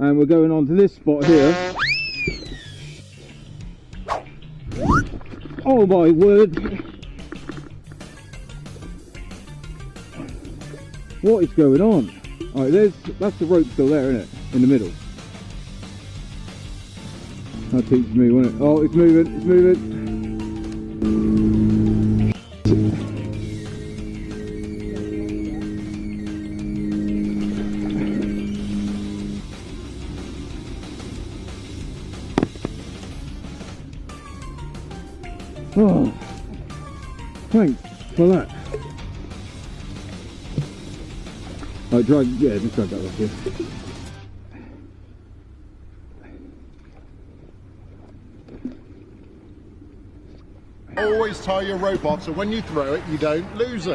And we're going on to this spot here. Oh my word! What is going on? Alright, that's the rope still there, isn't it? In the middle. That teaches me, won't it? Oh, it's moving, it's moving. Oh, thanks for that. Right, just drag that off here. Always tie your rope off so when you throw it, you don't lose it.